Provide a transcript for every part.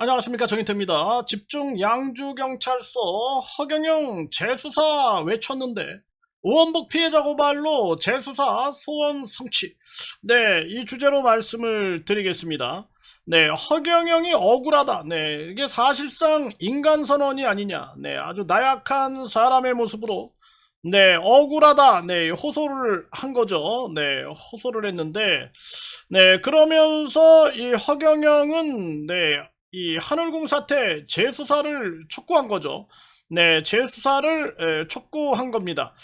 안녕하십니까, 정인태입니다. 집중 양주경찰서 허경영 재수사 외쳤는데 오원복 피해자 고발로 재수사 소원 성취. 네, 이 주제로 말씀을 드리겠습니다. 네, 허경영이 억울하다. 네, 이게 사실상 인간선언이 아니냐. 네, 아주 나약한 사람의 모습으로 네, 억울하다. 네, 호소를 한 거죠. 네, 호소를 했는데 네, 그러면서 이 허경영은 네, 이 한울궁 사태 재수사를 촉구한 거죠. 네, 재수사를 촉구한 겁니다.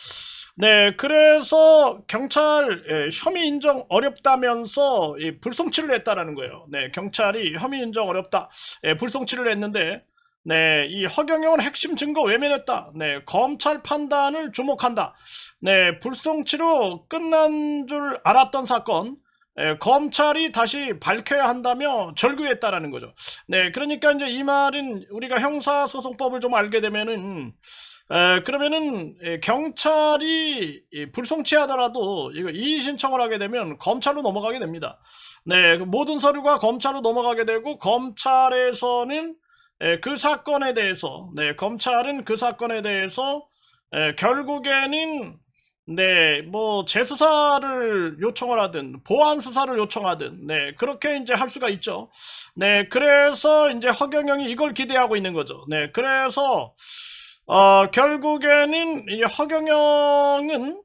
네, 그래서 경찰 혐의 인정 어렵다면서 불송치를 했다라는 거예요. 네, 경찰이 혐의 인정 어렵다, 불송치를 했는데, 네, 이 허경영은 핵심 증거 외면했다. 네, 검찰 판단을 주목한다. 네, 불송치로 끝난 줄 알았던 사건. 검찰이 다시 밝혀야 한다며 절규했다라는 거죠. 네, 그러니까 이제 이 말은 우리가 형사소송법을 좀 알게 되면은 그러면은 경찰이 불송치하더라도 이거 이의 신청을 하게 되면 검찰로 넘어가게 됩니다. 네, 그 모든 서류가 검찰로 넘어가게 되고 검찰에서는 그 사건에 대해서 검찰은 그 사건에 대해서 결국에는 네, 뭐 재수사를 요청을 하든 보안 수사를 요청하든 그렇게 이제 할 수가 있죠. 네, 그래서 이제 허경영이 이걸 기대하고 있는 거죠. 네, 그래서 결국에는 이 허경영은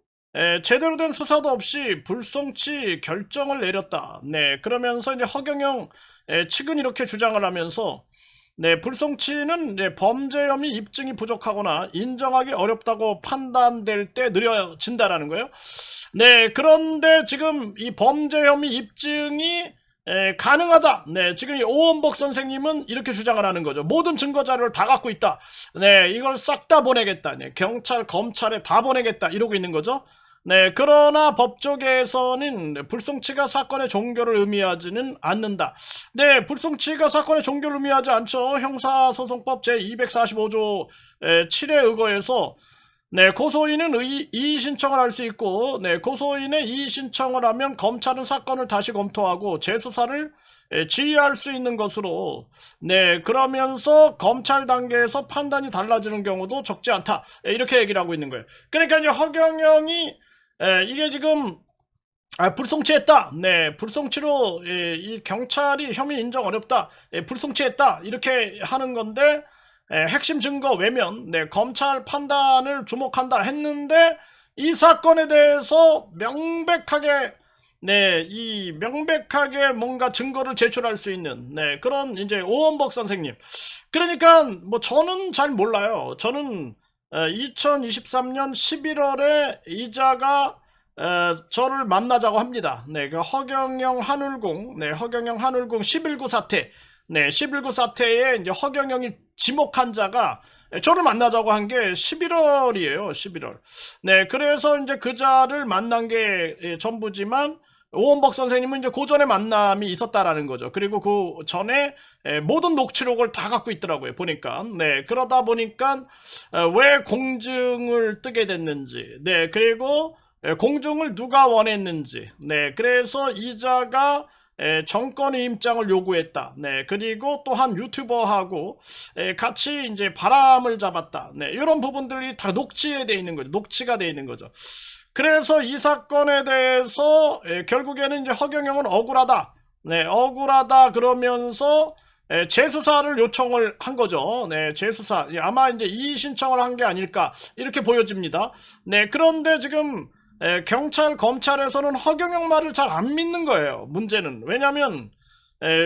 제대로 된 수사도 없이 불송치 결정을 내렸다. 네, 그러면서 이제 허경영 측은 이렇게 주장을 하면서 네, 불송치는 범죄 혐의 입증이 부족하거나 인정하기 어렵다고 판단될 때 느려진다라는 거예요. 네, 그런데 지금 이 범죄 혐의 입증이 가능하다. 네, 지금 이 오원복 선생님은 이렇게 주장을 하는 거죠. 모든 증거 자료를 다 갖고 있다. 네, 이걸 싹 다 보내겠다. 네, 경찰, 검찰에 다 보내겠다. 이러고 있는 거죠. 네, 그러나 법조계에서는 불송치가 사건의 종결을 의미하지는 않는다. 네, 불송치가 사건의 종결을 의미하지 않죠. 형사소송법 제245조 7에 의거해서 네, 고소인은 이의 신청을 할 수 있고, 네, 고소인의 이의 신청을 하면 검찰은 사건을 다시 검토하고 재수사를 지휘할 수 있는 것으로, 네, 그러면서 검찰 단계에서 판단이 달라지는 경우도 적지 않다. 이렇게 얘기를 하고 있는 거예요. 그러니까 이제 허경영이 이게 지금 불송치했다. 네, 불송치로 이 경찰이 혐의 인정 어렵다. 불송치했다. 이렇게 하는 건데 핵심 증거 외면, 네, 검찰 판단을 주목한다 했는데 이 사건에 대해서 명백하게 이 명백하게 뭔가 증거를 제출할 수 있는 그런 이제 오원복 선생님. 그러니까 뭐 저는 잘 몰라요. 저는 2023년 11월에 이자가 저를 만나자고 합니다. 네, 그 허경영 한울궁, 허경영 한울궁 11구 사태, 11구 사태에 이제 허경영이 지목한 자가 저를 만나자고 한 게 11월이에요, 11월. 네, 그래서 이제 그 자를 만난 게 전부지만 오원복 선생님은 이제 그 전에 만남이 있었다라는 거죠. 그리고 그 전에 모든 녹취록을 다 갖고 있더라고요, 보니까. 네, 그러다 보니까 왜 공증을 뜨게 됐는지, 네, 그리고 공증을 누가 원했는지, 네, 그래서 이자가 정권의 입장을 요구했다. 네, 그리고 또 한 유튜버하고 같이 이제 바람을 잡았다. 네, 이런 부분들이 다 녹취에 돼 있는 거죠. 녹취가 돼 있는 거죠. 그래서 이 사건에 대해서 결국에는 이제 허경영은 억울하다. 네, 억울하다 그러면서 재수사를 요청을 한 거죠. 네, 재수사. 아마 이제 이의 신청을 한 게 아닐까 이렇게 보여집니다. 네, 그런데 지금 경찰, 검찰에서는 허경영 말을 잘 안 믿는 거예요. 문제는. 왜냐면,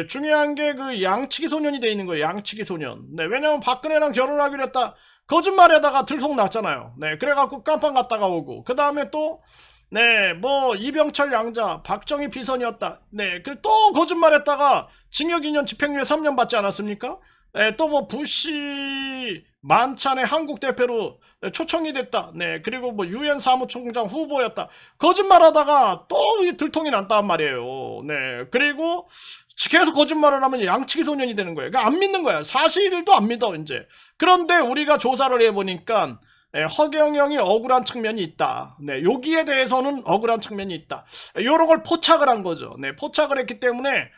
중요한 게 그 양치기 소년이 돼 있는 거예요. 양치기 소년. 네, 왜냐면 박근혜랑 결혼하기로 했다. 거짓말에다가 들통났잖아요. 네, 그래갖고 깜빵 갔다가 오고. 그 다음에 또, 네, 뭐, 이병철 양자, 박정희 비선이었다. 네, 그리고 또 거짓말했다가 징역 2년 집행유예 3년 받지 않았습니까? 또 뭐 부시 만찬의 한국 대표로 초청이 됐다. 네, 그리고 뭐 유엔 사무총장 후보였다. 거짓말하다가 또 들통이 났단 말이에요. 네, 그리고 계속 거짓말을 하면 양치기 소년이 되는 거예요. 그러니까 안 믿는 거야. 사실도 안 믿어 이제. 그런데 우리가 조사를 해보니까 허경영이 억울한 측면이 있다. 네, 여기에 대해서는 억울한 측면이 있다. 이런 걸 포착을 한 거죠. 네, 포착을 했기 때문에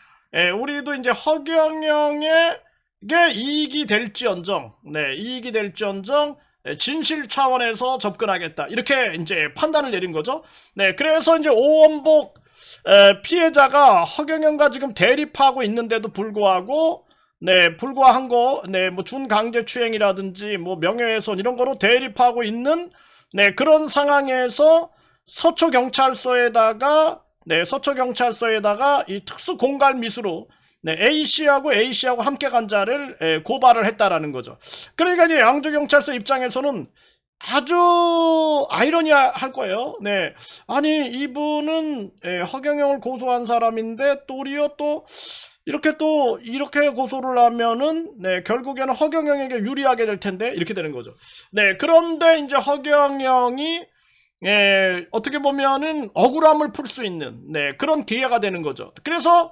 우리도 이제 허경영의 이게 이익이 될지언정, 네, 이익이 될지언정 진실 차원에서 접근하겠다. 이렇게 이제 판단을 내린 거죠. 네, 그래서 이제 오원복 피해자가 허경영과 지금 대립하고 있는데도 불구하고, 네, 불구한 거, 네, 뭐 준강제추행이라든지 뭐 명예훼손 이런 거로 대립하고 있는, 네, 그런 상황에서 서초경찰서에다가, 네, 서초경찰서에다가 이 특수공갈미수로, 네, A씨하고 함께 간 자를 고발을 했다라는 거죠. 그러니까 이제 양주경찰서 입장에서는 아주 아이러니할 거예요. 네, 아니 이분은 허경영을 고소한 사람인데 도리어 또 이렇게 고소를 하면은, 네, 결국에는 허경영에게 유리하게 될 텐데 이렇게 되는 거죠. 네, 그런데 이제 허경영이 어떻게 보면은 억울함을 풀 수 있는, 네, 그런 기회가 되는 거죠. 그래서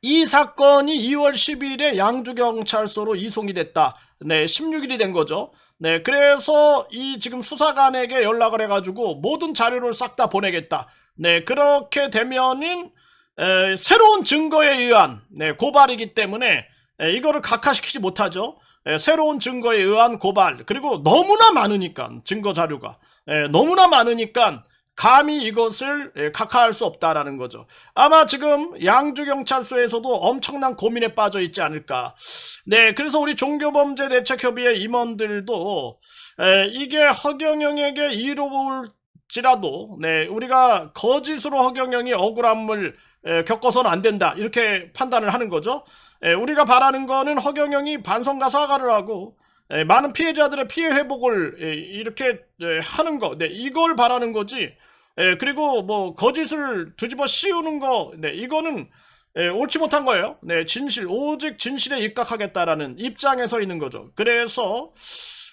이 사건이 2월 10일에 양주경찰서로 이송이 됐다. 네, 16일이 된 거죠. 네, 그래서 이 지금 수사관에게 연락을 해가지고 모든 자료를 싹 다 보내겠다. 네, 그렇게 되면은 새로운 증거에 의한, 네, 고발이기 때문에 이거를 각하시키지 못하죠. 새로운 증거에 의한 고발, 그리고 너무나 많으니까 증거 자료가 너무나 많으니까 감히 이것을 각하할 수 없다라는 거죠. 아마 지금 양주경찰서에서도 엄청난 고민에 빠져 있지 않을까. 네, 그래서 우리 종교범죄대책협의회 임원들도 이게 허경영에게 이로울지라도, 네, 우리가 거짓으로 허경영이 억울함을 겪어서는 안 된다, 이렇게 판단을 하는 거죠. 우리가 바라는 거는 허경영이 반성과 사과를 하고 많은 피해자들의 피해 회복을 이렇게 하는 거, 네, 이걸 바라는 거지. 그리고 뭐 거짓을 뒤집어 씌우는 거, 네, 이거는 옳지 못한 거예요. 네, 진실, 오직 진실에 입각하겠다라는 입장에 서 있는 거죠. 그래서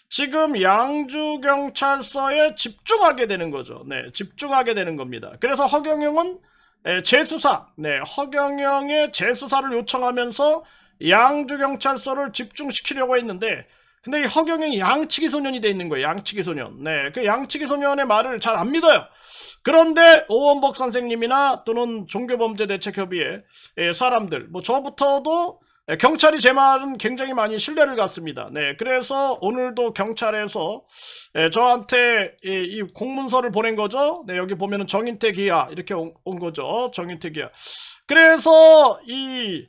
지금 양주경찰서에 집중하게 되는 거죠. 네, 집중하게 되는 겁니다. 그래서 허경영은 재수사, 네, 허경영의 재수사를 요청하면서 양주경찰서를 집중시키려고 했는데, 근데 이 허경영이 양치기 소년이 돼 있는 거예요. 양치기 소년. 네, 그 양치기 소년의 말을 잘 안 믿어요. 그런데 오원복 선생님이나 또는 종교범죄대책협의회 사람들, 뭐 저부터도 경찰이 제 말은 굉장히 많이 신뢰를 갖습니다. 네, 그래서 오늘도 경찰에서 저한테 이 공문서를 보낸 거죠. 네, 여기 보면은 정인태 기하 이렇게 온 거죠. 정인태 기하. 그래서 이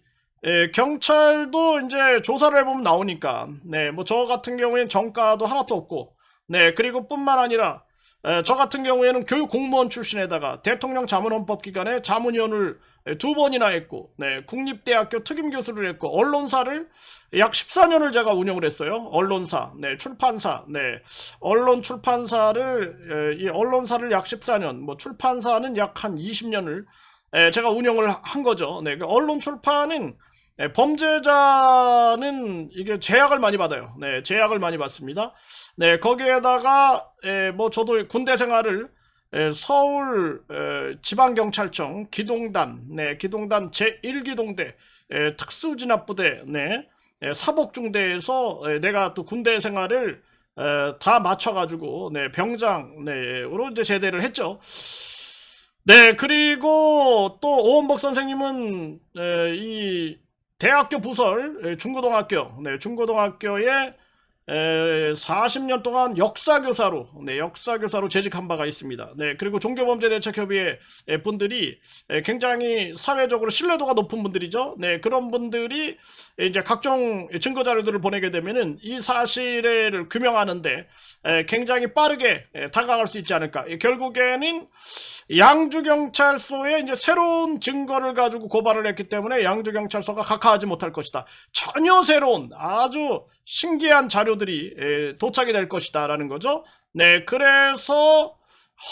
경찰도 이제 조사를 해보면 나오니까, 네, 뭐 저 같은 경우에는 정가도 하나도 없고, 네, 그리고 뿐만 아니라 저 같은 경우에는 교육 공무원 출신에다가 대통령 자문헌법기관에 자문위원을 2번이나 했고, 네, 국립대학교 특임교수를 했고, 언론사를 약 14년을 제가 운영을 했어요. 언론사, 네, 출판사, 네, 언론 출판사를 이 언론사를 약 14년, 뭐 출판사는 약 한 20년을 제가 운영을 한 거죠. 네, 그 언론 출판은 범죄자는 이게 제약을 많이 받아요. 네, 제약을 많이 받습니다. 네, 거기에다가 뭐 저도 군대 생활을 서울 지방경찰청 기동단, 네, 기동단 제1기동대 특수진압부대, 네, 사복중대에서 내가 또 군대 생활을 다 맞춰가지고, 네, 병장, 네로 이제 제대를 했죠. 네, 그리고 또 오원복 선생님은 이 대학교 부설 중고등학교, 네, 중고등학교에 40년 동안 역사교사로, 네, 역사교사로 재직한 바가 있습니다. 네, 그리고 종교범죄대책협의회 분들이 굉장히 사회적으로 신뢰도가 높은 분들이죠. 네, 그런 분들이 이제 각종 증거자료들을 보내게 되면은 이 사실을 규명하는데 굉장히 빠르게 다가갈 수 있지 않을까. 결국에는 양주경찰서에 이제 새로운 증거를 가지고 고발을 했기 때문에 양주경찰서가 각하하지 못할 것이다. 전혀 새로운 아주 신기한 자료들이 도착이 될 것이다 라는 거죠. 네, 그래서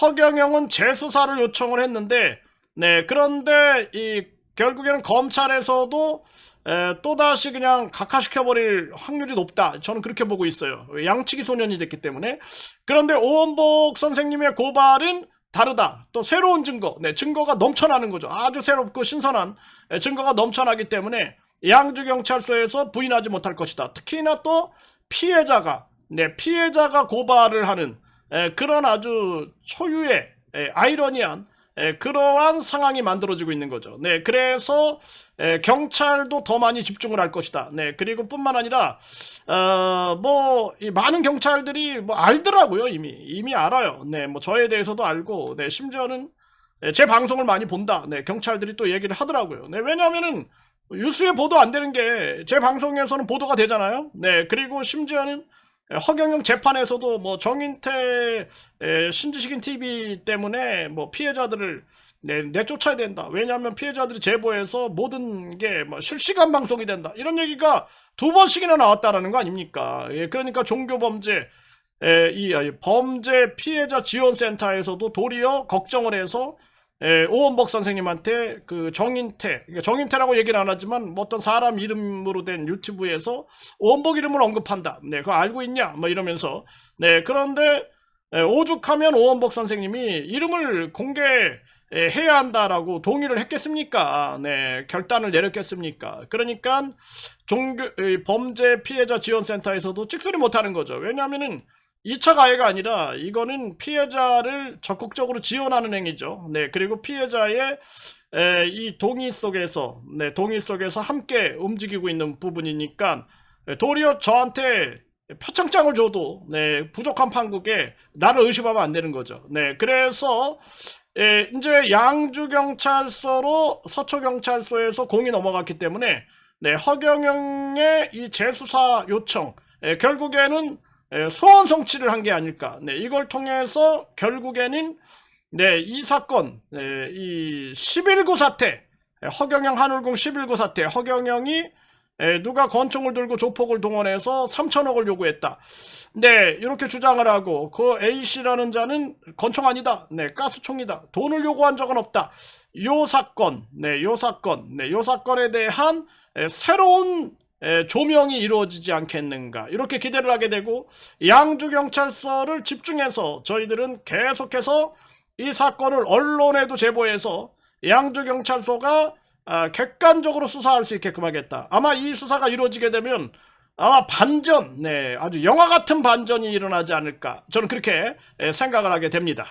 허경영은 재수사를 요청을 했는데, 네, 그런데 결국에는 검찰에서도 또다시 그냥 각하시켜버릴 확률이 높다, 저는 그렇게 보고 있어요. 양치기 소년이 됐기 때문에. 그런데 오원복 선생님의 고발은 다르다. 또 새로운 증거, 네, 증거가 넘쳐나는 거죠. 아주 새롭고 신선한 증거가 넘쳐나기 때문에 양주경찰서에서 부인하지 못할 것이다. 특히나 또 피해자가, 네, 피해자가 고발을 하는 그런 아주 초유의 아이러니한 그러한 상황이 만들어지고 있는 거죠. 네, 그래서 경찰도 더 많이 집중을 할 것이다. 네, 그리고 뿐만 아니라 이 많은 경찰들이 뭐 알더라고요. 이미 알아요. 네, 뭐 저에 대해서도 알고, 네, 심지어는 제 방송을 많이 본다. 네, 경찰들이 또 얘기를 하더라고요. 네, 왜냐하면은 뉴스에 보도 안 되는 게 제 방송에서는 보도가 되잖아요. 네, 그리고 심지어는 허경영 재판에서도 뭐 정인태 신지식인 TV 때문에 뭐 피해자들을 내쫓아야 된다. 왜냐하면 피해자들이 제보해서 모든 게 뭐 실시간 방송이 된다. 이런 얘기가 2번씩이나 나왔다라는 거 아닙니까? 예, 그러니까 종교범죄 범죄 피해자 지원센터에서도 도리어 걱정을 해서 오원복 선생님한테 그 정인태라고 얘기는 안 하지만 뭐 어떤 사람 이름으로 된 유튜브에서 오원복 이름을 언급한다. 네, 그거 알고 있냐? 뭐 이러면서. 네, 그런데 오죽하면 오원복 선생님이 이름을 공개해야 한다라고 동의를 했겠습니까? 네, 결단을 내렸겠습니까? 그러니까 범죄 피해자 지원센터에서도 찍소리 못하는 거죠. 왜냐하면은 2차 가해가 아니라 이거는 피해자를 적극적으로 지원하는 행위죠. 네, 그리고 피해자의 이 동의 속에서 함께 움직이고 있는 부분이니까 도리어 저한테 표창장을 줘도 부족한 판국에 나를 의심하면 안 되는 거죠. 네, 그래서 이제 양주경찰서로 서초경찰서에서 공이 넘어갔기 때문에 허경영의 이 재수사 요청 결국에는 소원 성취를 한 게 아닐까. 네, 이걸 통해서 결국에는 이 사건, 이 11구 사태, 허경영 한울궁 11구 사태, 허경영이 누가 권총을 들고 조폭을 동원해서 3천억을 요구했다. 네, 이렇게 주장을 하고 그 A씨라는 자는 권총 아니다. 네, 가스총이다. 돈을 요구한 적은 없다. 요 사건에 대한 새로운 조명이 이루어지지 않겠는가, 이렇게 기대를 하게 되고, 양주경찰서를 집중해서 저희들은 계속해서 이 사건을 언론에도 제보해서 양주경찰서가 객관적으로 수사할 수 있게끔 하겠다. 아마 이 수사가 이루어지게 되면 아마 반전, 아주 영화 같은 반전이 일어나지 않을까, 저는 그렇게 생각을 하게 됩니다.